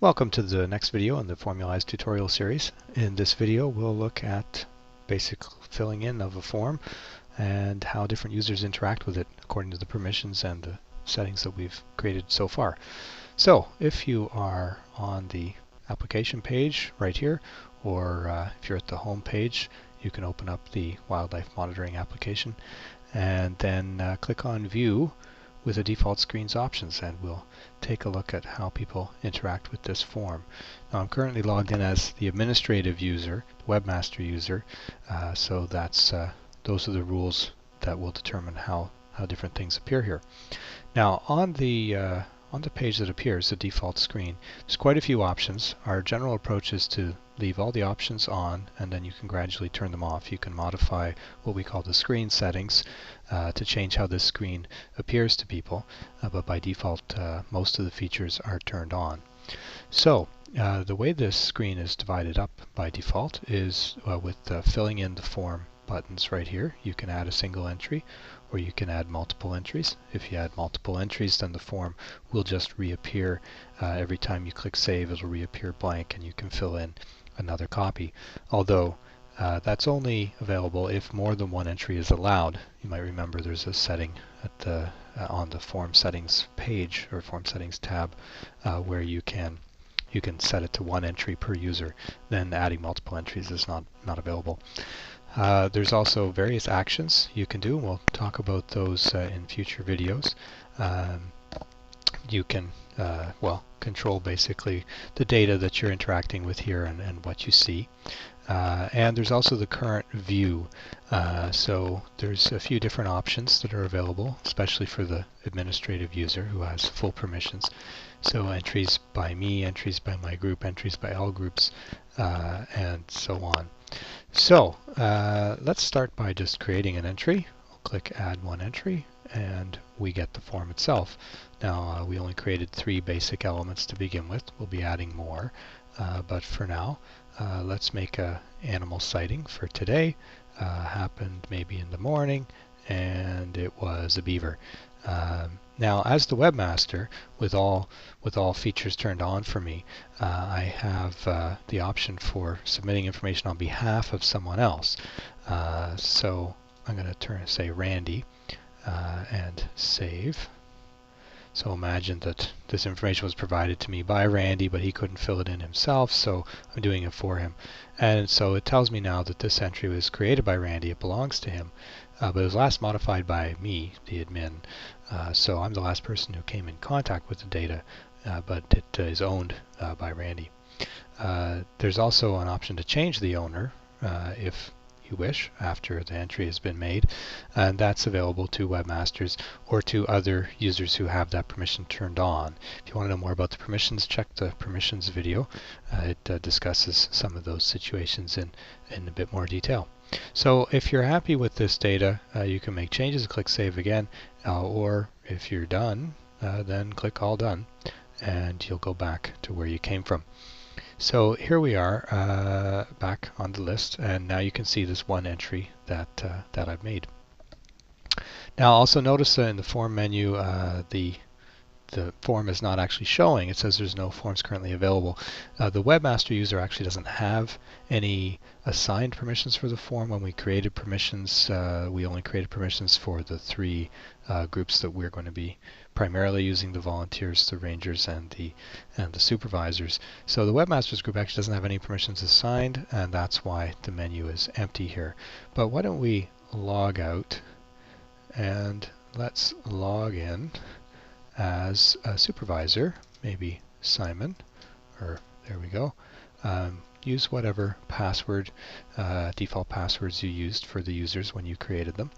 Welcome to the next video in the formulize tutorial series. In this video we'll look at basic filling in of a form and how different users interact with it according to the permissions and the settings that we've created so far. So if you are on the application page right here, or if you're at the home page, you can open up the wildlife monitoring application and then click on View with the default screen's options, and we'll take a look at how people interact with this form. Now I'm currently logged in as the administrative user, the webmaster user, so those are the rules that will determine how different things appear here. Now on the page that appears, the default screen, there's quite a few options. Our general approach is to leave all the options on, and then you can gradually turn them off. You can modify what we call the screen settings to change how this screen appears to people, but by default most of the features are turned on. So the way this screen is divided up by default is with filling in the form buttons right here. You can add a single entry, or you can add multiple entries. If you add multiple entries, then the form will just reappear every time you click save. It'll reappear blank and you can fill in another copy, although that's only available if more than one entry is allowed. You might remember there's a setting at the on the form settings page, or form settings tab, where you can set it to one entry per user. Then adding multiple entries is not available. There's also various actions you can do, and we'll talk about those in future videos. You can control basically the data that you're interacting with here and what you see. And there's also the current view. So there's a few different options that are available, especially for the administrative user who has full permissions. So entries by me, entries by my group, entries by all groups, and so on. So let's start by just creating an entry. I'll click add one entry and we get the form itself. Now we only created 3 basic elements to begin with. We'll be adding more, but for now let's make a animal sighting for today. Happened maybe in the morning, and it was a beaver. Now as the webmaster, with all features turned on for me, I have the option for submitting information on behalf of someone else. So I'm going to say Randy and save. So imagine that this information was provided to me by Randy, but he couldn't fill it in himself, so I'm doing it for him. And so it tells me now that this entry was created by Randy, it belongs to him, but it was last modified by me, the admin. So I'm the last person who came in contact with the data, but it is owned by Randy. There's also an option to change the owner if you wish after the entry has been made, and that's available to webmasters or to other users who have that permission turned on. If you want to know more about the permissions, check the permissions video. It discusses some of those situations in a bit more detail. So if you're happy with this data, you can make changes, click save again, or if you're done, then click all done, and you'll go back to where you came from. So here we are back on the list, and now you can see this one entry that I've made. Now also notice in the form menu the form is not actually showing. It says there's no forms currently available. The webmaster user actually doesn't have any assigned permissions for the form. When we created permissions, we only created permissions for the 3 groups that we're going to be primarily using: the volunteers, the rangers, and the supervisors. So the webmasters group actually doesn't have any permissions assigned, and that's why the menu is empty here. But why don't we log out and let's log in as a supervisor, maybe Simon, or there we go. Use whatever password, default passwords you used for the users when you created them.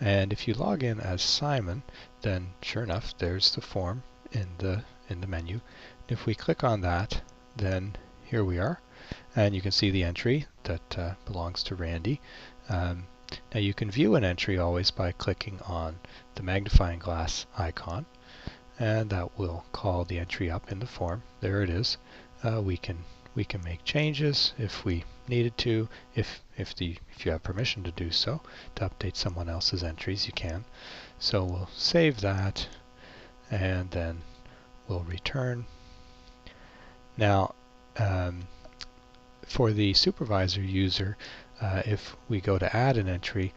And if you log in as Simon, then sure enough, there's the form in the menu. If we click on that, then here we are, and you can see the entry that belongs to Randy. Now you can view an entry always by clicking on the magnifying glass icon, and that will call the entry up in the form. There it is. We can make changes if we needed to. If you have permission to do so, to update someone else's entries, you can. So we'll save that, and then we'll return. Now, for the supervisor user, if we go to add an entry,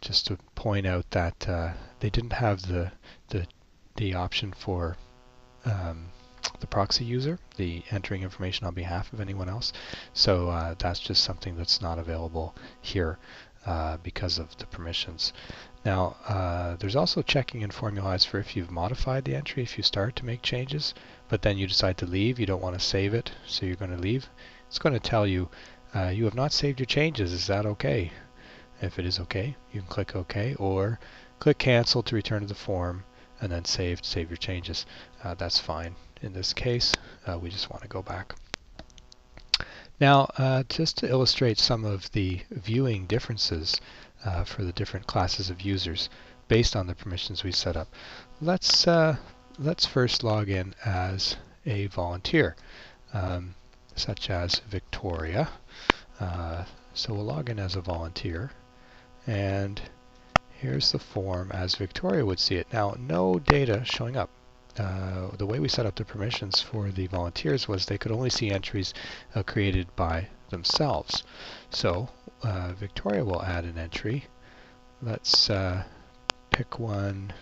just to point out that they didn't have the option for the proxy user, the entering information on behalf of anyone else. So that's just something that's not available here because of the permissions. Now, there's also checking in formulize for if you've modified the entry, if you start to make changes, but then you decide to leave, you don't want to save it, so you're going to leave. It's going to tell you, you have not saved your changes, is that okay? If it is okay, you can click OK, or click cancel to return to the form, and then save your changes. That's fine. In this case, we just want to go back. Now, just to illustrate some of the viewing differences for the different classes of users based on the permissions we set up, let's first log in as a volunteer, such as Victoria. So we'll log in as a volunteer, and here's the form as Victoria would see it. Now, no data showing up. The way we set up the permissions for the volunteers was they could only see entries created by themselves. So Victoria will add an entry. Let's pick one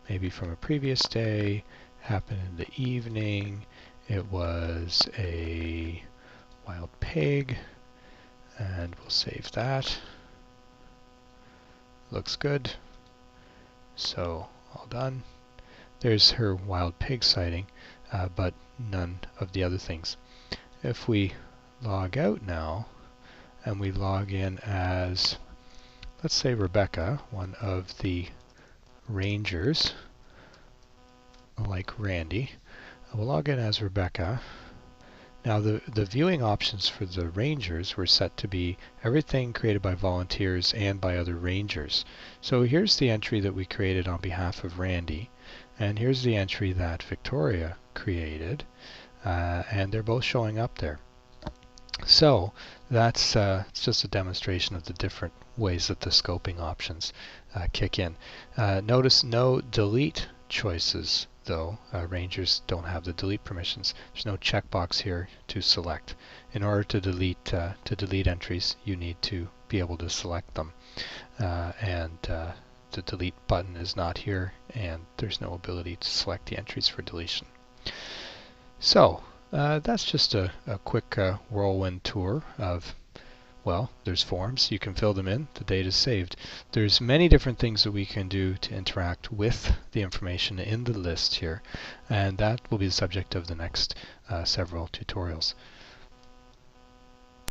maybe from a previous day, happened in the evening. It was a wild pig, and we'll save that. Looks good. So all done. There's her wild pig sighting, but none of the other things. If we log out now, and we log in as, let's say, Rebecca, one of the rangers, like Randy. We'll log in as Rebecca. Now the viewing options for the rangers were set to be everything created by volunteers and by other rangers. So here's the entry that we created on behalf of Randy, and here's the entry that Victoria created, and they're both showing up there. So that's it's just a demonstration of the different ways that the scoping options kick in. Notice no delete choices, though. Rangers don't have the delete permissions. There's no checkbox here to select. In order to delete entries, you need to be able to select them, and the delete button is not here, and there's no ability to select the entries for deletion. So that's just a quick whirlwind tour of, well, there's forms, you can fill them in, the data is saved. There's many different things that we can do to interact with the information in the list here, and that will be the subject of the next several tutorials.